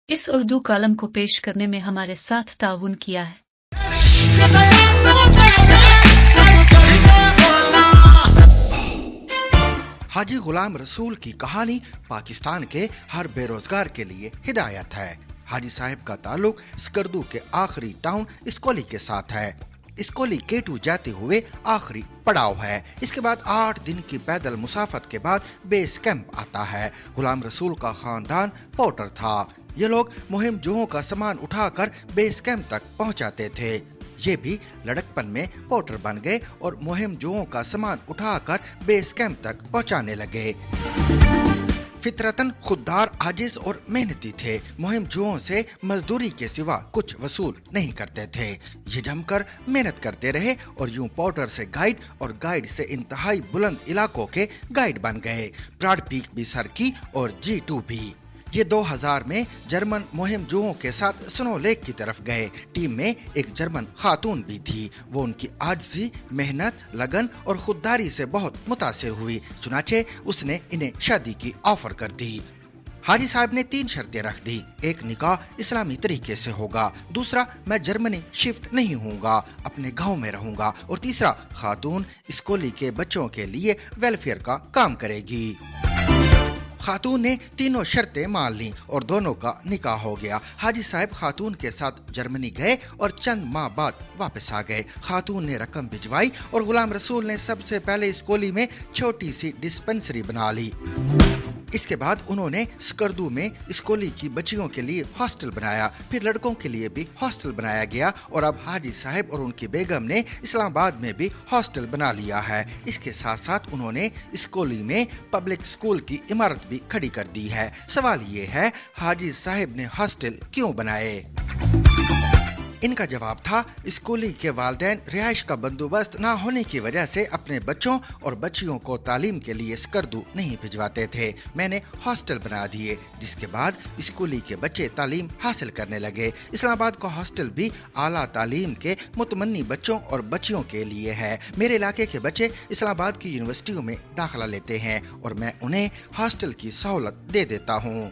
اس Urdu column کو پیش کرنے میں ہمارے ساتھ تعاون کیا ہے حاجی غلام رسول کی کہانی پاکستان کے ہر بے روزگار کے لیے ہدایت ہے۔ حاجی صاحب کا تعلق سکردو کے آخری ٹاؤن اسکولی کے ساتھ ہے۔ اسکولی کیٹو جاتے ہوئے آخری پڑاؤ ہے۔ اس کے بعد 8 دن کی پیدل مسافت کے بعد بیس کیمپ آتا ہے۔ غلام رسول کا خاندان پورٹر تھا۔ یہ لوگ مہم جوہوں کا سامان اٹھا کر بیس کیمپ تک پہنچاتے تھے۔ یہ بھی لڑکپن میں پورٹر بن گئے اور مہم جوہوں کا سامان اٹھا کر بیس کیمپ تک پہنچانے لگے۔ فطرتاً خوددار، عاجز اور محنتی تھے۔ مہم جوہوں سے مزدوری کے سوا کچھ وصول نہیں کرتے تھے۔ یہ جم کر محنت کرتے رہے اور یوں پورٹر سے گائیڈ اور گائیڈ سے انتہائی بلند علاقوں کے گائیڈ بن گئے۔ براڈ پیک بھی سر کی اور G2 بھی۔ یہ 2000 میں جرمن مہم جوہوں کے ساتھ سنو لیک کی طرف گئے۔ ٹیم میں ایک جرمن خاتون بھی تھی۔ وہ ان کی عاجزی، محنت، لگن اور خودداری سے بہت متاثر ہوئی، چنانچہ اس نے انہیں شادی کی آفر کر دی۔ حاجی صاحب نے 3 شرطیں رکھ دی۔ ایک، نکاح اسلامی طریقے سے ہوگا۔ دوسرا، میں جرمنی شفٹ نہیں ہوں گا، اپنے گاؤں میں رہوں گا۔ اور تیسرا، خاتون اسکولی کے بچوں کے لیے ویلفیئر کا کام کرے گی۔ خاتون نے تینوں شرطیں مان لیں اور دونوں کا نکاح ہو گیا۔ حاجی صاحب خاتون کے ساتھ جرمنی گئے اور چند ماہ بعد واپس آ گئے۔ خاتون نے رقم بھجوائی اور غلام رسول نے سب سے پہلے اسکولی میں چھوٹی سی ڈسپنسری بنا لی۔ اس کے بعد انہوں نے سکردو میں اسکولی کی بچیوں کے لیے ہاسٹل بنایا، پھر لڑکوں کے لیے بھی ہاسٹل بنایا گیا اور اب حاجی صاحب اور ان کی بیگم نے اسلام آباد میں بھی ہاسٹل بنا لیا ہے۔ اس کے ساتھ ساتھ انہوں نے اسکولی میں پبلک اسکول کی عمارت بھی کھڑی کر دی ہے۔ سوال یہ ہے، حاجی صاحب نے ہاسٹل کیوں بنائے؟ ان کا جواب تھا، اسکولی کے والدین رہائش کا بندوبست نہ ہونے کی وجہ سے اپنے بچوں اور بچیوں کو تعلیم کے لیے سکردو نہیں بھجواتے تھے۔ میں نے ہاسٹل بنا دیے، جس کے بعد اسکولی کے بچے تعلیم حاصل کرنے لگے۔ اسلام آباد کا ہاسٹل بھی اعلیٰ تعلیم کے متمنی بچوں اور بچیوں کے لیے ہے۔ میرے علاقے کے بچے اسلام آباد کی یونیورسٹیوں میں داخلہ لیتے ہیں اور میں انہیں ہاسٹل کی سہولت دے دیتا ہوں۔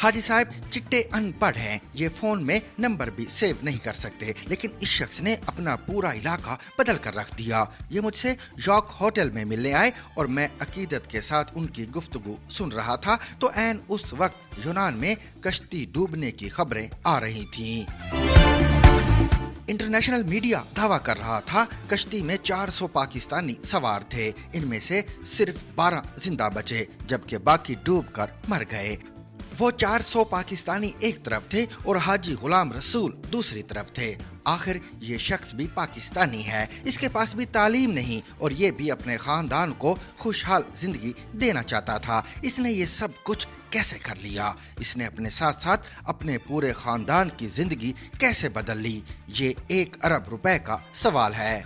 حاجی صاحب چٹے ان پڑھ ہیں، یہ فون میں نمبر بھی سیو نہیں کر سکتے، لیکن اس شخص نے اپنا پورا علاقہ بدل کر رکھ دیا۔ یہ مجھ سے یارک ہوٹل میں ملنے آئے اور میں عقیدت کے ساتھ ان کی گفتگو سن رہا تھا تو عین اس وقت یونان میں کشتی ڈوبنے کی خبریں آ رہی تھیں۔ انٹرنیشنل میڈیا دعویٰ کر رہا تھا کشتی میں 400 پاکستانی سوار تھے، ان میں سے صرف 12 زندہ بچے جبکہ باقی ڈوب کر مر گئے۔ وہ 400 پاکستانی ایک طرف تھے اور حاجی غلام رسول دوسری طرف تھے۔ آخر یہ شخص بھی پاکستانی ہے، اس کے پاس بھی تعلیم نہیں اور یہ بھی اپنے خاندان کو خوشحال زندگی دینا چاہتا تھا۔ اس نے یہ سب کچھ کیسے کر لیا؟ اس نے اپنے ساتھ ساتھ اپنے پورے خاندان کی زندگی کیسے بدل لی؟ یہ 1 ارب روپے کا سوال ہے۔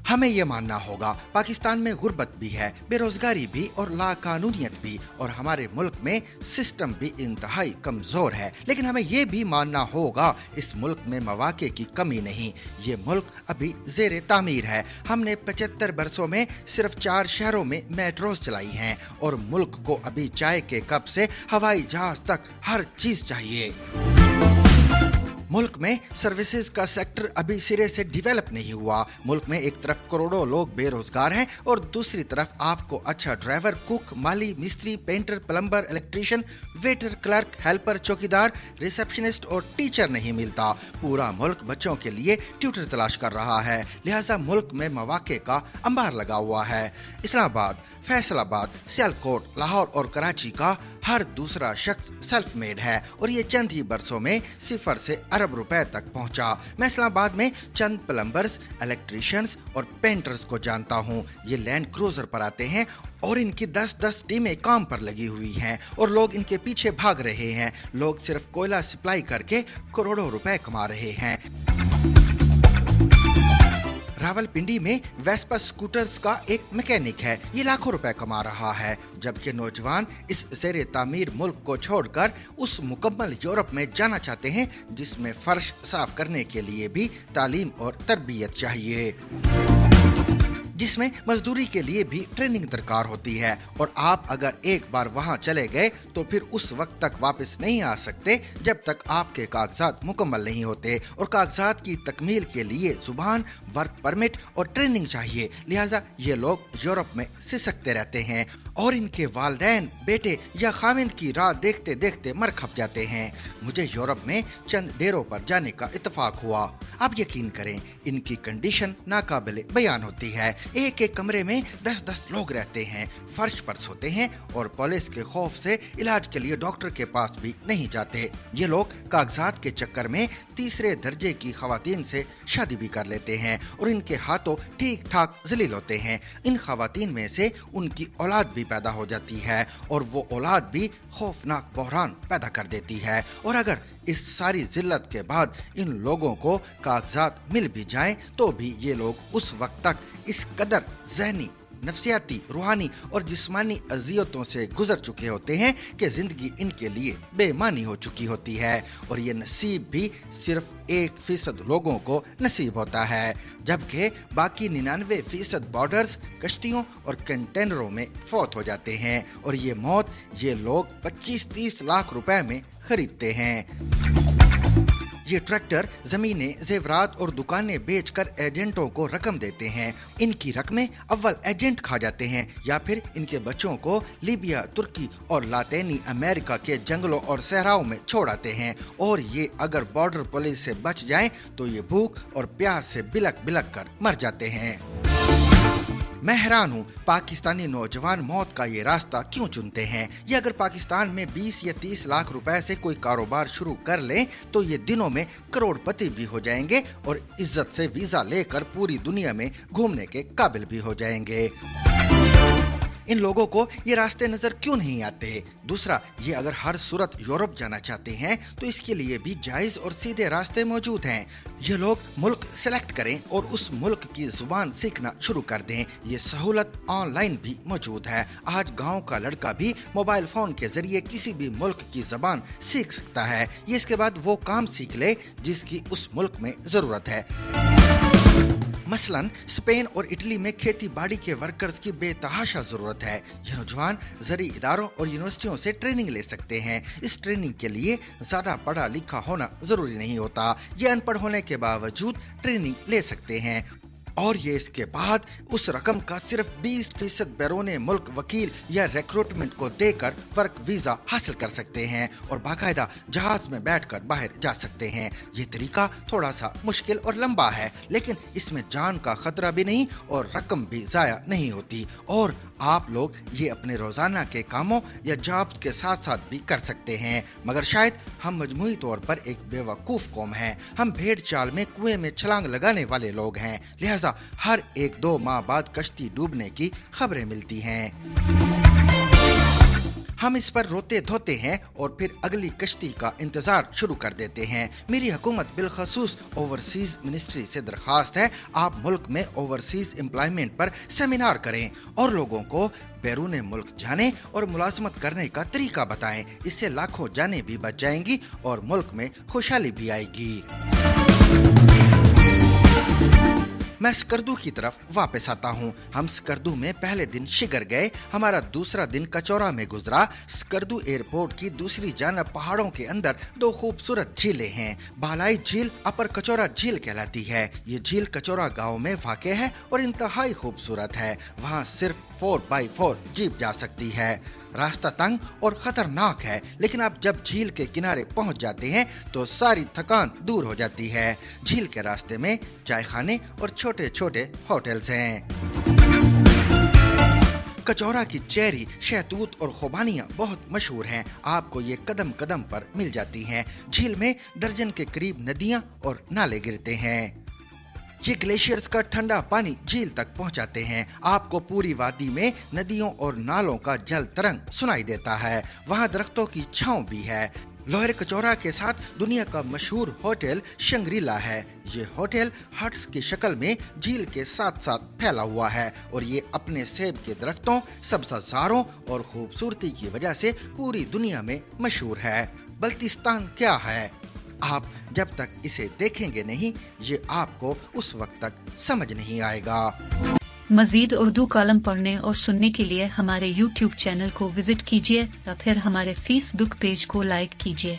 ہمیں یہ ماننا ہوگا پاکستان میں غربت بھی ہے، بے روزگاری بھی اور لا قانونیت بھی، اور ہمارے ملک میں سسٹم بھی انتہائی کمزور ہے، لیکن ہمیں یہ بھی ماننا ہوگا اس ملک میں مواقع کی کمی نہیں۔ یہ ملک ابھی زیر تعمیر ہے۔ ہم نے 75 برسوں میں صرف 4 شہروں میں میٹروز چلائی ہیں اور ملک کو ابھی چائے کے کپ سے ہوائی جہاز تک ہر چیز چاہیے۔ ملک میں سروسز کا سیکٹر ابھی سرے سے ڈیولپ نہیں ہوا۔ ملک میں ایک طرف کروڑوں لوگ بے روزگار ہیں اور دوسری طرف آپ کو اچھا ڈرائیور، کوک، مالی، مستری، painter, plumber, electrician, waiter, clerk, helper, چوکیدار، ریسپشنسٹ اور ٹیچر نہیں ملتا۔ پورا ملک بچوں کے لیے ٹیوٹر تلاش کر رہا ہے، لہٰذا ملک میں مواقع کا انبار لگا ہوا ہے۔ اسلام آباد، فیصل آباد، سیالکوٹ، لاہور اور کراچی کا ہر دوسرا شخص سیلف میڈ ہے اور یہ چند ہی برسوں میں 0 سے ارب روپے تک پہنچا۔ میں اسلام آباد میں چند پلمبرز، الیکٹریشینز اور پینٹرز کو جانتا ہوں۔ یہ لینڈ کروزر پر آتے ہیں اور ان کی 10 ٹیمیں کام پر لگی ہوئی ہیں اور لوگ ان کے پیچھے بھاگ رہے ہیں۔ لوگ صرف کوئلہ سپلائی کر کے کروڑوں روپے کما رہے ہیں۔ راولپنڈی میں ویسپا سکوٹرز کا ایک میکینک ہے، یہ لاکھوں روپے کما رہا ہے، جبکہ نوجوان اس زیر تعمیر ملک کو چھوڑ کر اس مکمل یورپ میں جانا چاہتے ہیں جس میں فرش صاف کرنے کے لیے بھی تعلیم اور تربیت چاہیے۔ जिसमें मजदूरी के लिए भी ट्रेनिंग दरकार होती है और आप अगर एक बार वहां चले गए तो फिर उस वक्त तक वापस नहीं आ सकते जब तक आपके कागजात मुकम्मल नहीं होते और कागजात की तकमील के लिए जुबान, वर्क परमिट और ट्रेनिंग चाहिए। लिहाजा ये लोग यूरोप में सिसकते रहते हैं और इनके वालिदैन, बेटे या खाविंद की राह देखते देखते मर खप जाते हैं। मुझे यूरोप में चंद डेरों पर जाने का इत्तेफाक हुआ। आप यकीन करें, इनकी कंडीशन नाकाबिले बयान होती है। एक एक कमरे में 10-10 लोग रहते हैं, फर्श पर सोते हैं और पुलिस के खौफ से इलाज के लिए डॉक्टर के पास भी नहीं जाते। ये लोग कागजात के चक्कर में तीसरे दर्जे की खवातीन से शादी भी कर लेते हैं और इनके हाथों ठीक ठाक जलील होते हैं। इन खवातीन में से उनकी औलाद भी पैदा हो जाती है और वो औलाद भी खौफनाक बहरान पैदा कर देती है। और अगर इस सारी जिल्लत के बाद इन लोगों को कागजात मिल भी जाएं तो भी ये लोग उस वक्त तक इस कदर ज़हनी, नफ्सियाती, रूहानी और जिस्मानी अजियतों से गुजर चुके होते हैं कि जिंदगी इनके लिए बेमानी हो चुकी होती है और ये नसीब भी सिर्फ 1% लोगों को नसीब होता है, जबकि बाकी 99% बॉर्डर्स, कश्तियों और कंटेनरों में फौत हो जाते हैं और ये मौत ये लोग 25-30 लाख रुपए में खरीदते हैं। ये ट्रैक्टर, जमीनें, जेवरात और दुकानें बेचकर एजेंटों को रकम देते हैं। इनकी रकमें अव्वल एजेंट खा जाते हैं या फिर इनके बच्चों को लीबिया, तुर्की और लातीनी अमेरिका के जंगलों और सहराओं में छोड़ आते हैं और ये अगर बॉर्डर पुलिस से बच जाएं तो ये भूख और प्यास से बिलक बिलक कर मर जाते हैं। मैं हैरान हूँ, पाकिस्तानी नौजवान मौत का ये रास्ता क्यों चुनते हैं। ये अगर पाकिस्तान में 20 या 30 लाख रुपए से कोई कारोबार शुरू कर लें तो ये दिनों में करोड़पति भी हो जाएंगे और इज्जत से वीजा लेकर पूरी दुनिया में घूमने के काबिल भी हो जाएंगे। इन लोगों को ये रास्ते नजर क्यों नहीं आते? दूसरा, ये अगर हर सूरत यूरोप जाना चाहते हैं तो इसके लिए भी जायज और सीधे रास्ते मौजूद हैं। ये लोग मुल्क सेलेक्ट करें और उस मुल्क की जुबान सीखना शुरू कर दें। ये सहूलत ऑनलाइन भी मौजूद है। आज गांव का लड़का भी मोबाइल फोन के जरिए किसी भी मुल्क की जबान सीख सकता है। ये इसके बाद वो काम सीख ले जिसकी उस मुल्क में जरूरत है। मसलन स्पेन और इटली में खेती बाड़ी के वर्कर्स की बेतहाशा जरूरत है। ये नौजवान ज़री इदारों और यूनिवर्सिटियों से ट्रेनिंग ले सकते हैं। इस ट्रेनिंग के लिए ज्यादा पढ़ा लिखा होना जरूरी नहीं होता। ये अनपढ़ होने के बावजूद ट्रेनिंग ले सकते हैं और ये इसके बाद उस रकम का सिर्फ 20% बैरूने मुल्क वकील या रिक्रूटमेंट को देकर वर्क वीजा हासिल कर सकते हैं और बाकायदा जहाज में बैठकर बाहर जा सकते हैं। ये तरीका थोड़ा सा मुश्किल और लंबा है, लेकिन इसमें जान का खतरा भी नहीं और रकम भी जाया नहीं होती और आप लोग ये अपने रोजाना के कामों या जॉब्स के साथ साथ भी कर सकते हैं। मगर शायद हम मजमूई तौर पर एक बेवकूफ कौम हैं। हम भेड़ चाल में कुएं में छलांग लगाने वाले लोग हैं। लिहाजा हर 1-2 माह बाद कश्ती डूबने की खबरें मिलती हैं। हम इस पर रोते धोते हैं और फिर अगली कश्ती का इंतजार शुरू कर देते हैं। मेरी हुकूमत बिलखसूस ओवरसीज मिनिस्ट्री से दरखास्त है, आप मुल्क में ओवरसीज एम्प्लॉयमेंट पर सेमिनार करें और लोगों को बैरून मुल्क जाने और मुलाजमत करने का तरीका बताएं। इससे लाखों जानें भी बच जाएंगी और मुल्क में खुशहाली भी आएगी। मैं स्कर्दू की तरफ वापस आता हूँ। हम स्कर्दू में पहले दिन शिगर गए, हमारा दूसरा दिन कचौरा में गुजरा। स्कर्दू एयरपोर्ट की दूसरी जानब पहाड़ों के अंदर 2 खूबसूरत झीलें हैं। बालाई झील अपर कचौरा झील कहलाती है। ये झील कचौरा गांव में वाक़ है और इंतहाई खूबसूरत है। वहाँ सिर्फ 4x4 जीप जा सकती है। रास्ता तंग और खतरनाक है, लेकिन आप जब झील के किनारे पहुंच जाते हैं तो सारी थकान दूर हो जाती है। झील के रास्ते में चाय खाने और छोटे छोटे होटल्स हैं। कचौरा की चेरी, शहतूत और खुबानियाँ बहुत मशहूर हैं। आपको ये कदम कदम पर मिल जाती हैं। झील में दर्जन के करीब नदियाँ और नाले गिरते हैं। ये ग्लेशियर्स का ठंडा पानी झील तक पहुंचाते हैं। आपको पूरी वादी में नदियों और नालों का जल तरंग सुनाई देता है। वहाँ दरख्तों की छांव भी है। लोअर कचौरा के साथ दुनिया का मशहूर होटल शंग्रीला है। ये होटल हट्स की शक्ल में झील के साथ साथ फैला हुआ है और ये अपने सेब के दरख्तों, सब्ज़ारों और खूबसूरती की वजह से पूरी दुनिया में मशहूर है। बल्तिस्तान क्या है? आप जब तक इसे देखेंगे नहीं, ये आपको उस वक्त तक समझ नहीं आएगा। مزید اردو کالم پڑھنے اور سننے کے لیے ہمارے یوٹیوب چینل کو وزٹ کیجیے یا پھر ہمارے فیس بک پیج کو لائک کیجیے۔